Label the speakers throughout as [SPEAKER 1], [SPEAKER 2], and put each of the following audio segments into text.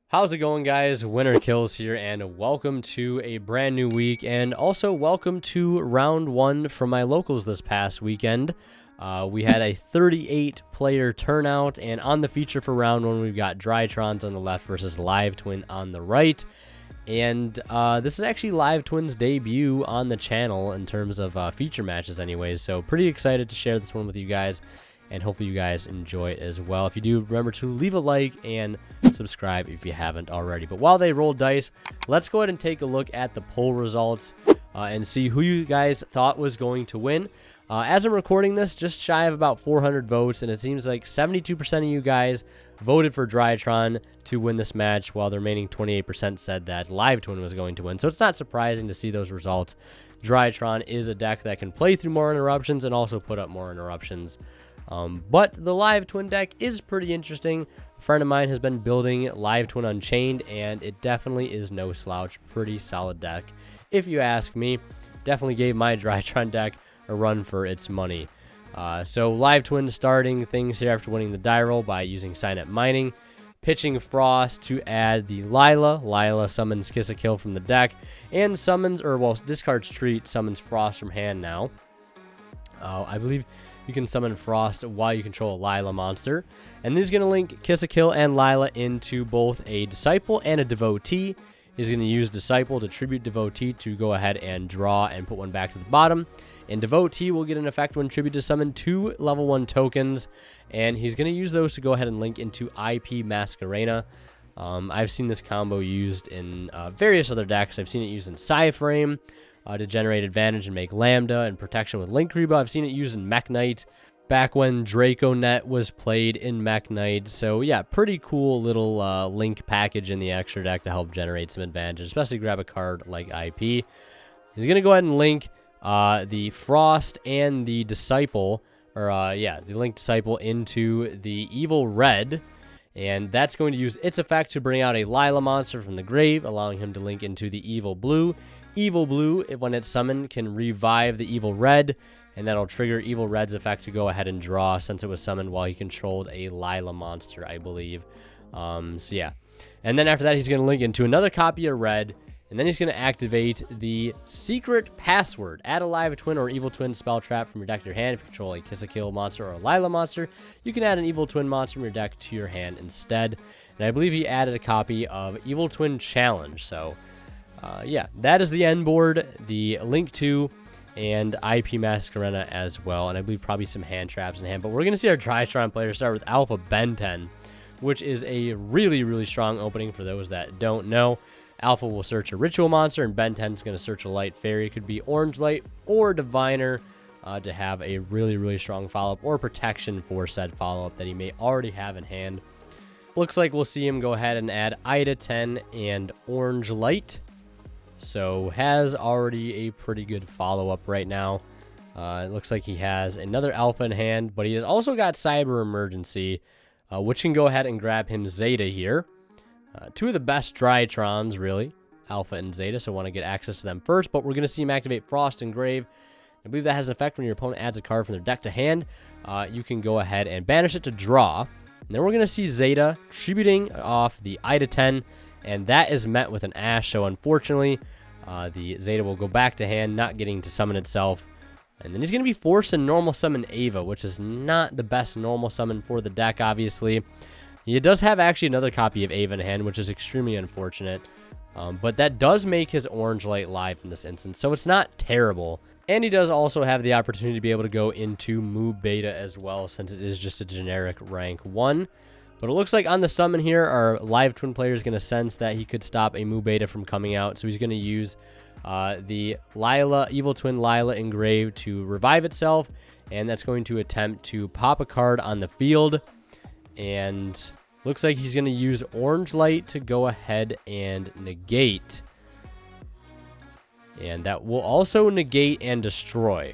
[SPEAKER 1] How's it going, guys? Winner Kills here, and welcome to a brand new week, and also welcome to round one from my locals this past weekend. We had a 38-player turnout, and on the feature for round one, we've got Drytrons on the left versus Live Twin on the right. And this is actually Live Twin's debut on the channel in terms of feature matches anyways, so pretty excited to share this one with you guys. And hopefully you guys enjoy it as well. If you do, remember to leave a like and subscribe if you haven't already. But while they roll dice, let's go ahead and take a look at the poll results and see who you guys thought was going to win. As I'm recording this, just shy of about 400 votes, and it seems like 72% of you guys voted for Drytron to win this match, while the remaining 28% said that Live Twin was going to win. So it's not surprising to see those results. Drytron is a deck that can play through more interruptions and also put up more interruptions. But the Live Twin deck is pretty interesting. A friend of mine has been building Live Twin Unchained, and it definitely is no slouch. Pretty solid deck, if you ask me. Definitely gave my Drytron deck a run for its money. So Live Twin starting things here after winning the die roll by using Signet Mining. Pitching Frost to add the Lila. Lila summons Kiss a Kill from the deck, and discards Treat, summons Frost from hand now. I believe you can summon Frost while you control a Lila monster. And this is going to link Kiss a Kill and Lila into both a Disciple and a Devotee. He's going to use Disciple to tribute Devotee to go ahead and draw and put one back to the bottom. And Devotee will get an effect when tribute to summon 2 level 1 tokens. And he's going to use those to go ahead and link into IP Masquerena. I've seen this combo used in various other decks. I've seen it used in Psyframe to generate advantage and make Lambda and protection with Link Reba. I've seen it used in Mech Knight back when Draconet was played in Mech Knight. So yeah, pretty cool little Link package in the extra deck to help generate some advantage, especially grab a card like IP. He's going to go ahead and link the Frost and the Disciple, the Link Disciple into the Evil Red. And that's going to use its effect to bring out a Lila monster from the grave, allowing him to link into the Evil Blue. Evil Blue, when it's summoned, can revive the Evil Red, and that'll trigger Evil Red's effect to go ahead and draw, since it was summoned while he controlled a Lila monster, I believe. So yeah. And then after that, he's going to link into another copy of Red, and then he's going to activate the Secret Password. Add a Live Twin or Evil Twin spell trap from your deck to your hand. If you control a Kiss a Kill monster or a Lila monster, you can add an Evil Twin monster from your deck to your hand instead. And I believe he added a copy of Evil Twin Challenge, so yeah, that is the end board, the Link 2, and IP Masquerena as well, and I believe probably some hand traps in hand. But we're going to see our Drytron player start with Alpha Ben 10, which is a really, really strong opening for those that don't know. Alpha will search a Ritual monster, and Ben 10 is going to search a Light Fairy. It could be Orange Light or Diviner to have a really, really strong follow-up or protection for said follow-up that he may already have in hand. Looks like we'll see him go ahead and add Ida 10 and Orange Light. So has already a pretty good follow-up right now. It looks like he has another Alpha in hand, but he has also got Cyber Emergency, which can go ahead and grab him Zeta here. Two of the best Drytrons, really, Alpha and Zeta, so I want to get access to them first. But we're going to see him activate Frost and Grave. I believe that has an effect when your opponent adds a card from their deck to hand. You can go ahead and banish it to draw. And then we're going to see Zeta tributing off the Ida 10, and that is met with an Ash, so unfortunately, the Zeta will go back to hand, not getting to summon itself. And then he's going to be forced to normal summon Ava, which is not the best normal summon for the deck, obviously. He does have actually another copy of Ava in hand, which is extremely unfortunate. But that does make his Orange Light live in this instance, so it's not terrible. And he does also have the opportunity to be able to go into Moo Beta as well, since it is just a generic rank 1. But it looks like on the summon here, our Live Twin player is going to sense that he could stop a Moo Beta from coming out. So he's going to use the Evil Twin Lila Engraved to revive itself. And that's going to attempt to pop a card on the field. And looks like he's going to use Orange Light to go ahead and negate. And that will also negate and destroy.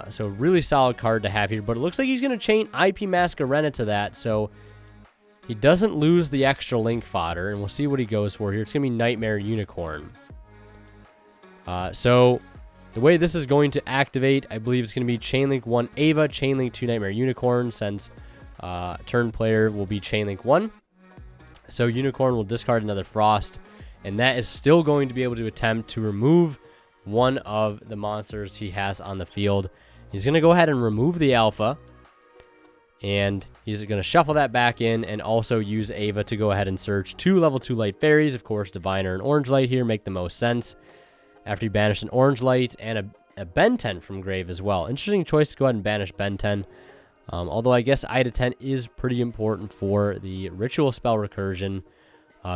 [SPEAKER 1] So really solid card to have here. But it looks like he's going to chain IP Masquerena to that. So he doesn't lose the extra Link fodder, and we'll see what he goes for here. It's going to be Nightmare Unicorn. So the way this is going to activate, I believe it's going to be Chainlink 1 Ava, Chainlink 2 Nightmare Unicorn, since turn player will be Chainlink 1. So Unicorn will discard another Frost, and that is still going to be able to attempt to remove one of the monsters he has on the field. He's going to go ahead and remove the Alpha, and he's going to shuffle that back in and also use Ava to go ahead and search 2 level 2 Light Fairies. Of course, Diviner and Orange Light here make the most sense. After he banished an Orange Light and a Ben 10 from grave as well. Interesting choice to go ahead and banish Ben 10. Although I guess Ida 10 is pretty important for the Ritual Spell Recursion,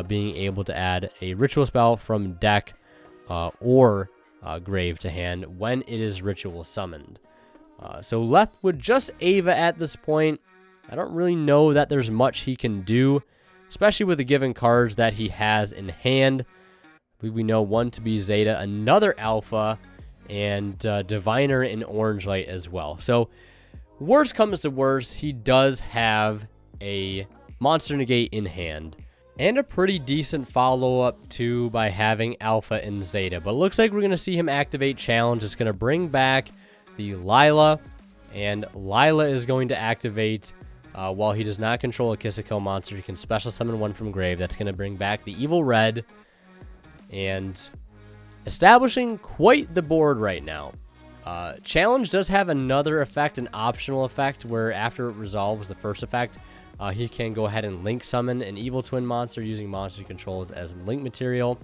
[SPEAKER 1] being able to add a Ritual Spell from deck or grave to hand when it is Ritual summoned. So left with just Ava at this point. I don't really know that there's much he can do, especially with the given cards that he has in hand. I believe we know one to be Zeta, another Alpha, and Diviner and Orange Light as well. So worst comes to worst, he does have a Monster Negate in hand. And a pretty decent follow-up, too, by having Alpha and Zeta. But it looks like we're going to see him activate Challenge. It's going to bring back the Lila. And Lila is going to activate while he does not control a Kiss-a-Kill monster. He can special summon one from grave. That's going to bring back the Evil Red. And establishing quite the board right now. Challenge does have another effect, an optional effect, where after it resolves the first effect, he can go ahead and link summon an Evil Twin monster using monster controls as link material.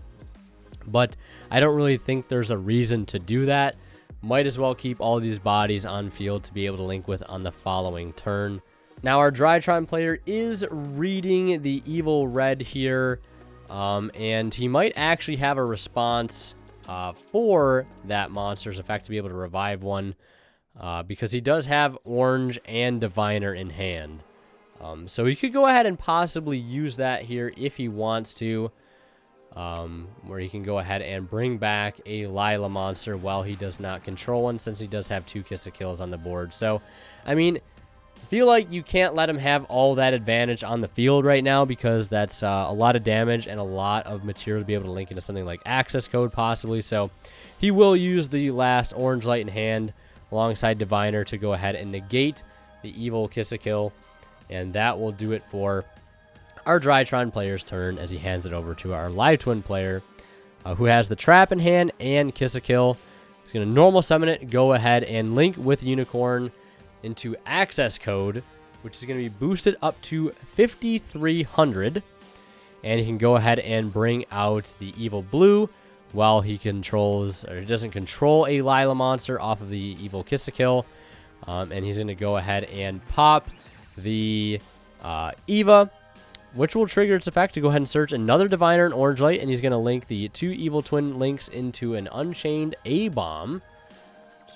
[SPEAKER 1] But I don't really think there's a reason to do that. Might as well keep all these bodies on field to be able to link with on the following turn. Now our Drytron player is reading the Evil Red here. And he might actually have a response for that monster's effect to be able to revive one, because he does have Orange and Diviner in hand. So he could go ahead and possibly use that here if he wants to, where he can go ahead and bring back a Lila monster while he does not control one, since he does have 2 Kiss-a-Kills on the board. So, I mean, I feel like you can't let him have all that advantage on the field right now, because that's a lot of damage and a lot of material to be able to link into something like Access Code possibly. So he will use the last Orange Light in hand alongside Diviner to go ahead and negate the evil Kiss-a-Kill, and that will do it for our Drytron player's turn as he hands it over to our Live Twin player, who has the Trap in hand and Kiss-a-Kill. He's going to normal summon it, go ahead and link with Unicorn into Access Code, which is going to be boosted up to 5,300. And he can go ahead and bring out the Evil Blue while he controls, or he doesn't control a Lila monster off of the Evil Kiss-a-Kill. And he's going to go ahead and pop the Eva, which will trigger its effect to go ahead and search another Diviner and Orange Light. And he's going to link the 2 Evil Twin links into an Unchained A-Bomb.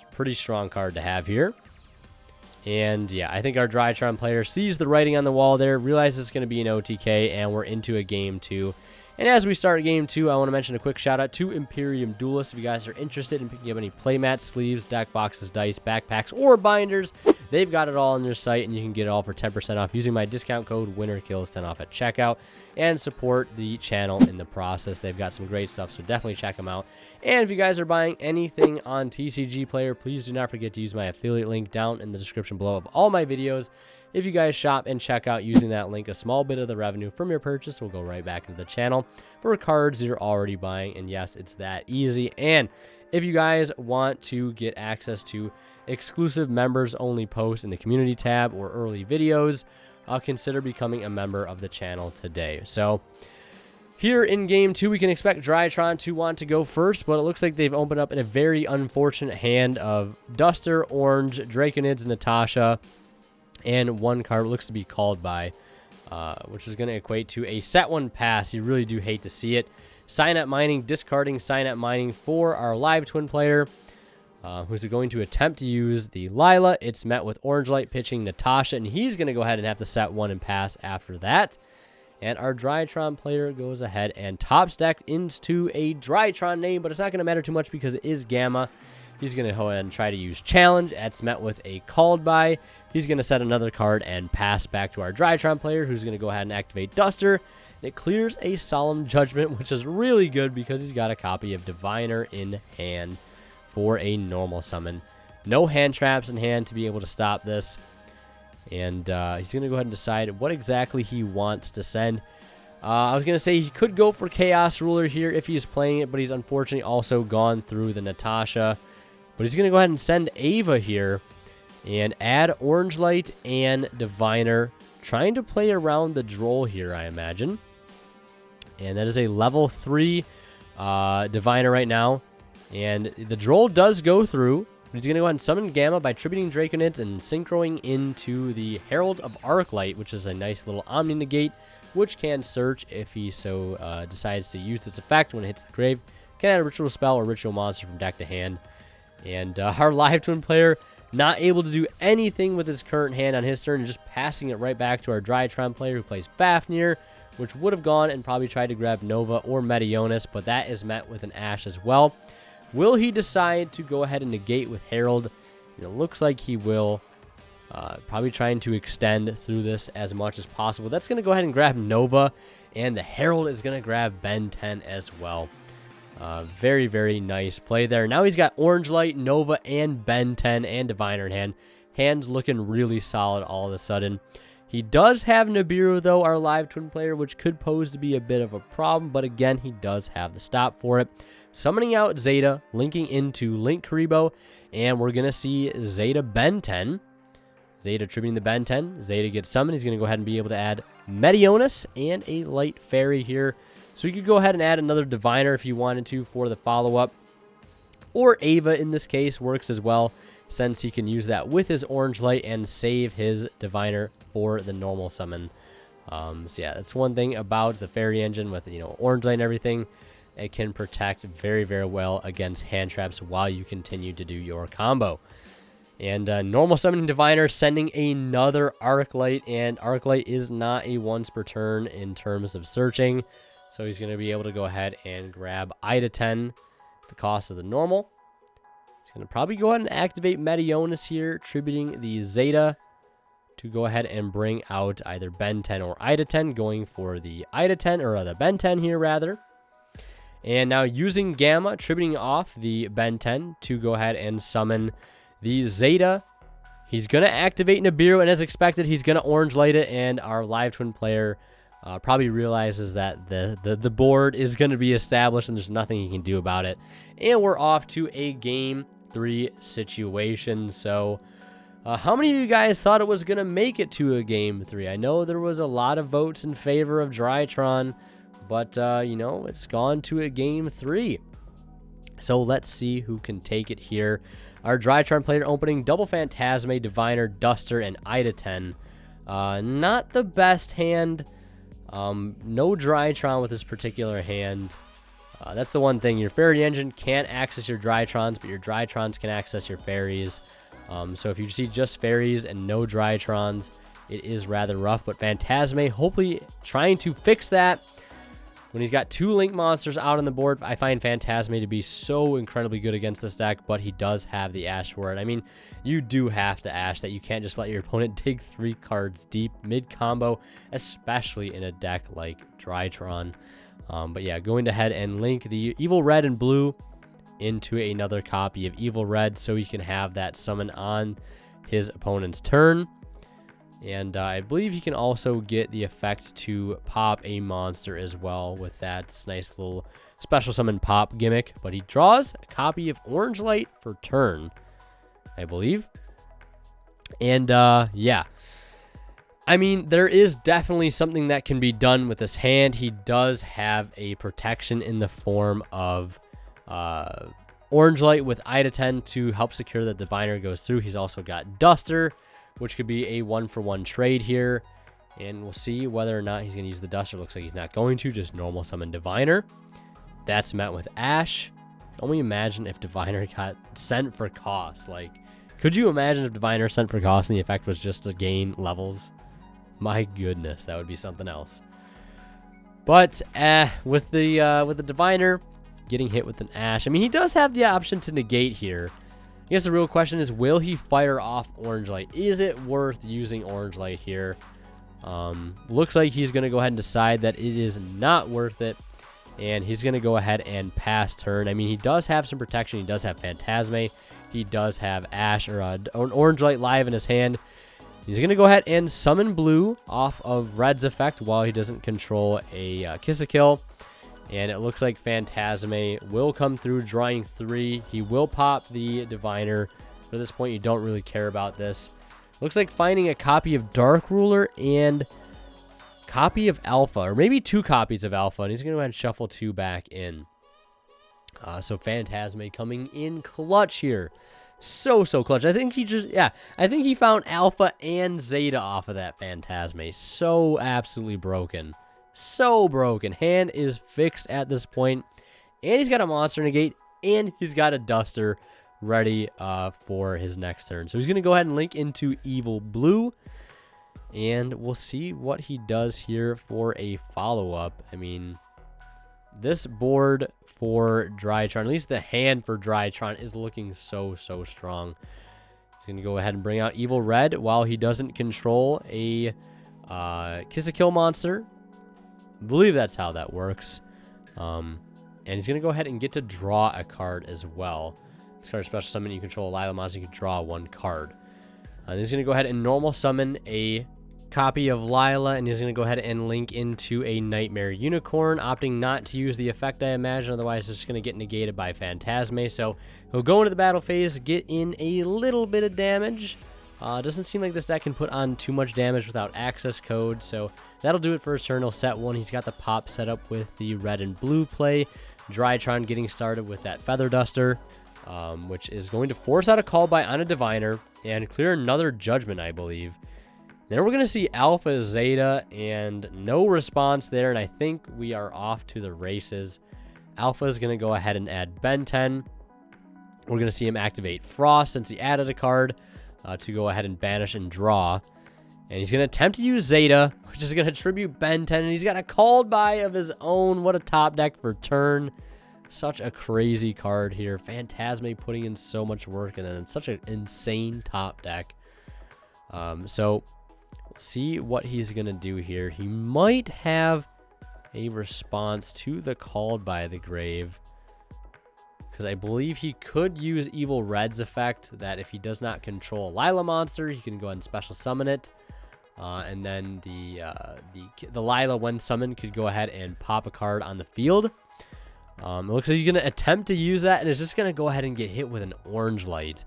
[SPEAKER 1] Pretty strong card to have here. And yeah, I think our Drytron player sees the writing on the wall there, realizes it's going to be an OTK, and we're into a game 2. And as we start game 2, I want to mention a quick shout out to Imperium Duelist. If you guys are interested in picking up any playmats, sleeves, deck boxes, dice, backpacks, or binders, they've got it all on their site, and you can get it all for 10% off using my discount code WINNERKILLS10 off at checkout, and support the channel in the process. They've got some great stuff, so definitely check them out. And if you guys are buying anything on TCG Player, please do not forget to use my affiliate link down in the description below of all my videos. If you guys shop and check out using that link, a small bit of the revenue from your purchase will go right back into the channel for cards you're already buying. And yes, it's that easy. And if you guys want to get access to exclusive members only posts in the community tab or early videos, consider becoming a member of the channel today. So here in game 2, we can expect Drytron to want to go first, but it looks like they've opened up in a very unfortunate hand of Duster, Orange, Draconids, Natasha, and one card looks to be Called By, which is going to equate to a set 1 pass. You really do hate to see it. Sign-Up Mining, discarding Sign-Up Mining for our Live Twin player, who's going to attempt to use the Lila. It's met with Orange Light pitching Natasha, and he's going to go ahead and have to set 1 and pass after that. And our Drytron player goes ahead and tops deck into a Drytron name, but it's not going to matter too much because it is Gamma. He's going to go ahead and try to use Challenge. That's met with a Called By. He's going to set another card and pass back to our Drytron player, who's going to go ahead and activate Duster. And it clears a Solemn Judgment, which is really good because he's got a copy of Diviner in hand for a normal summon. No hand traps in hand to be able to stop this. And he's going to go ahead and decide what exactly he wants to send. I was going to say he could go for Chaos Ruler here if he's playing it, but he's unfortunately also gone through the Natasha. But he's going to go ahead and send Ava here and add Orange Light and Diviner, trying to play around the Droll here, I imagine. And that is a level 3 Diviner right now. And the Droll does go through. He's going to go ahead and summon Gamma by tributing Draconids and synchroing into the Herald of Arclight, which is a nice little Omni Negate, which can search if he so decides to use this effect when it hits the grave. Can add a ritual spell or ritual monster from deck to hand. And our Live Twin player not able to do anything with his current hand on his turn, and just passing it right back to our Drytron player who plays Fafnir, which would have gone and probably tried to grab Nova or Meteonis, but that is met with an Ash as well. Will he decide to go ahead and negate with Herald? It looks like he will. Probably trying to extend through this as much as possible. That's going to go ahead and grab Nova, and the Herald is going to grab Ben 10 as well. Very, very nice play there. Now he's got Orange Light, Nova, and Ben 10 and Diviner in hand. Hands looking really solid all of a sudden. He does have Nibiru, though, our Live Twin player, which could pose to be a bit of a problem, but again, he does have the stop for it. Summoning out Zeta, linking into Link Karibo, and we're going to see Zeta Ben 10. Zeta tributing the Ben 10. Zeta gets summoned. He's going to go ahead and be able to add Meteonis and a Light Fairy here. So you could go ahead and add another Diviner if you wanted to for the follow-up. Or Ava in this case works as well, since he can use that with his Orange Light and save his Diviner for the normal summon. So yeah, that's one thing about the Fairy Engine with, Orange Light and everything. It can protect very, very well against hand traps while you continue to do your combo. And normal summoning Diviner, sending another Arclight, and Arclight is not a once per turn in terms of searching. So he's going to be able to go ahead and grab Ida 10 at the cost of the normal. He's going to probably go ahead and activate Meteonis here, tributing the Zeta to go ahead and bring out either Ben 10 or Ida 10, going for the Ida 10, or the Ben 10 here rather. And now using Gamma, tributing off the Ben 10 to go ahead and summon the Zeta. He's going to activate Nibiru, and as expected, he's going to Orange Light it, and our Live Twin player probably realizes that the board is going to be established and there's nothing he can do about it. And we're off to a Game 3 situation. So how many of you guys thought it was going to make it to a Game 3? I know there was a lot of votes in favor of Drytron, but, it's gone to a Game 3. So let's see who can take it here. Our Drytron player opening double Phantasme, Diviner, Duster, and Ida 10. Not the best hand. No Drytron with this particular hand. That's the one thing. Your Fairy Engine can't access your Drytrons, but your Drytrons can access your Fairies. So if you see just Fairies and no Drytrons, it is rather rough. But Phantasme, hopefully trying to fix that. When he's got 2 Link monsters out on the board, I find Phantasme to be so incredibly good against this deck, but he does have the Ash for it. I mean, you do have to Ash that. You can't just let your opponent dig 3 cards deep mid-combo, especially in a deck like Drytron. But yeah, going ahead and link the Evil Red and Blue into another copy of Evil Red so he can have that summon on his opponent's turn. And I believe he can also get the effect to pop a monster as well with that nice little special summon pop gimmick. But he draws a copy of Orange Light for turn, I believe. And yeah, I mean, there is definitely something that can be done with this hand. He does have a protection in the form of Orange Light with Ida 10 to help secure that Diviner goes through. He's also got Duster, which could be a 1-for-1 trade here. And we'll see whether or not he's going to use the Duster. Looks like he's not going to. Just normal summon Diviner. That's met with Ash. Only imagine if Diviner got sent for cost. Like, could you imagine if Diviner sent for cost and the effect was just to gain levels? My goodness, that would be something else. But with the Diviner getting hit with an Ash, I mean, he does have the option to negate here. I guess the real question is, will he fire off Orange Light? Is it worth using Orange Light here? Looks like he's going to go ahead and decide that it is not worth it. And he's going to go ahead and pass turn. I mean, he does have some protection. He does have Phantasme. He does have Ash or an Orange Light live in his hand. He's going to go ahead and summon blue off of red's effect while he doesn't control a Kiss-a-Kill. And it looks like Phantasme will come through, drawing 3. He will pop the Diviner. For this point, you don't really care about this. Looks like finding a copy of Dark Ruler and copy of Alpha, or maybe 2 copies of Alpha. And he's going to go ahead and shuffle 2 back in. So Phantasme coming in clutch here. So clutch. I think I think he found Alpha and Zeta off of that Phantasme. So absolutely broken. So broken. Hand is fixed at this point. And he's got a Monster Negate, and he's got a Duster ready for his next turn. So he's going to go ahead and link into Evil Blue. And we'll see what he does here for a follow-up. I mean, this board for Drytron, at least the hand for Drytron, is looking so strong. He's going to go ahead and bring out Evil Red while he doesn't control a Kiss-a-Kill monster. I believe that's how that works. And he's going to go ahead and get to draw a card as well. This card is special summon. You control a Lila monster, you can draw 1 card. And he's going to go ahead and normal summon a copy of Lila, and he's going to go ahead and link into a Nightmare Unicorn, opting not to use the effect, I imagine. Otherwise, it's just going to get negated by Phantasme. So he'll go into the battle phase, get in a little bit of damage. Doesn't seem like this deck can put on too much damage without access code, so that'll do it for his turn. He'll set 1. He's got the pop set up with the red and blue play. Drytron getting started with that Feather Duster, which is going to force out a call by on a Diviner and clear another Judgment, I believe. Then we're going to see Alpha, Zeta, and no response there, and I think we are off to the races. Alpha is going to go ahead and add Ben 10. We're going to see him activate Frost since he added a card to go ahead and banish and draw. And he's going to attempt to use Zeta, which is going to tribute Ben 10, and he's got a called by of his own. What a top deck for turn. Such a crazy card here. Phantasme putting in so much work, and then it's such an insane top deck. So we'll see what he's going to do here. He might have a response to the called by the grave, because I believe he could use Evil Red's effect, that if he does not control a Lila monster, he can go ahead and special summon it. And then the Lila, when summoned, could go ahead and pop a card on the field. It looks like he's going to attempt to use that, and it's just going to go ahead and get hit with an orange light.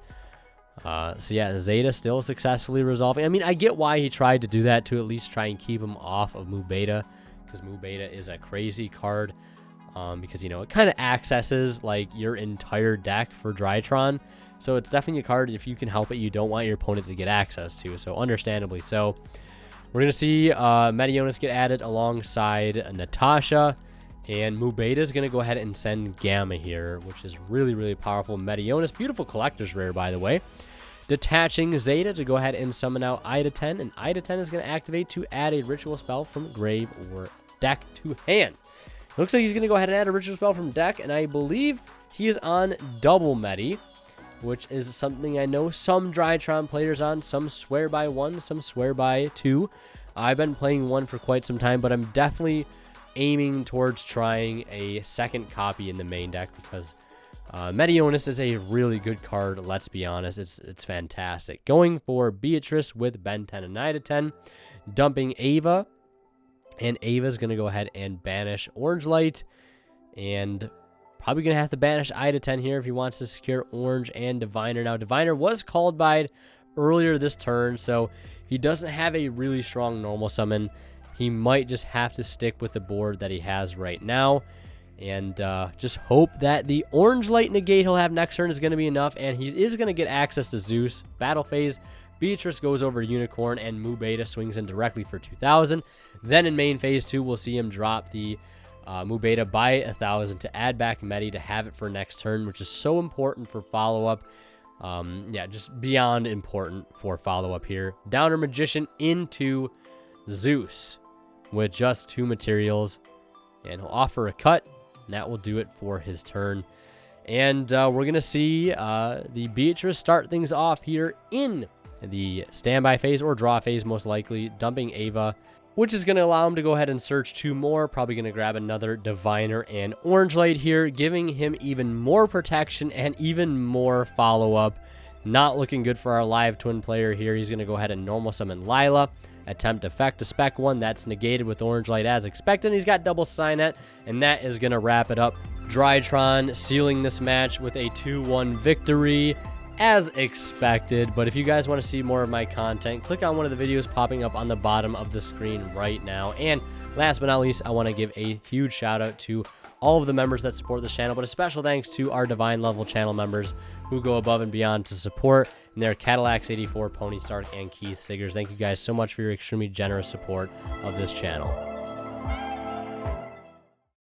[SPEAKER 1] So yeah, Zeta still successfully resolving. I mean, I get why he tried to do that, to at least try and keep him off of Mu Beta, because Mu Beta is a crazy card. Because, you know, it kind of accesses like your entire deck for Drytron. So it's definitely a card, if you can help it, you don't want your opponent to get access to. So understandably so. We're going to see Meteonis get added alongside Natasha. And Mu Beta is going to go ahead and send Gamma here, which is really powerful. Meteonis, beautiful collector's rare, by the way. Detaching Zeta to go ahead and summon out Ida 10. And Ida 10 is going to activate to add a ritual spell from grave or deck to hand. Looks like he's going to go ahead and add a ritual spell from deck, and I believe he is on double Medi, which is something I know some Drytron players on. Some swear by 1, some swear by 2. I've been playing 1 for quite some time, but I'm definitely aiming towards trying a second copy in the main deck, because Meteonis is a really good card, let's be honest. It's fantastic. Going for Beatrice with Ben 10 and Ida 10, dumping Ava. And Ava's going to go ahead and banish Orange Light. And probably going to have to banish Ida 10 here if he wants to secure Orange and Diviner. Now, Diviner was called by earlier this turn, so he doesn't have a really strong normal summon. He might just have to stick with the board that he has right now. And just hope that the Orange Light negate he'll have next turn is going to be enough. And he is going to get access to Zeus. Battle phase. Beatrice goes over to Unicorn, and Mu Beta swings in directly for 2,000. Then in main phase 2, we'll see him drop the Mu Beta by 1,000 to add back Medi to have it for next turn, which is so important for follow-up. Yeah, just beyond important for follow-up here. Downer Magician into Zeus with just 2 materials, and he'll offer a cut, and that will do it for his turn. And we're going to see the Beatrice start things off here in the standby phase or draw phase, most likely, dumping Ava, which is going to allow him to go ahead and search 2 more. Probably going to grab another Diviner and Orange Light here, giving him even more protection and even more follow-up. Not looking good for our live twin player here. He's going to go ahead and normal summon Lila. Attempt effect to spec 1. That's negated with orange light as expected. He's got double Signet, and that is going to wrap it up. Drytron sealing this match with a 2-1 victory as expected. But if you guys want to see more of my content, click on one of the videos popping up on the bottom of the screen right now. And last but not least, I want to give a huge shout out to all of the members that support this channel, but a special thanks to our Divine Level channel members who go above and beyond to support, and they're Cadillacs84, Pony Stark, and Keith Siggers. Thank you guys so much for your extremely generous support of this channel.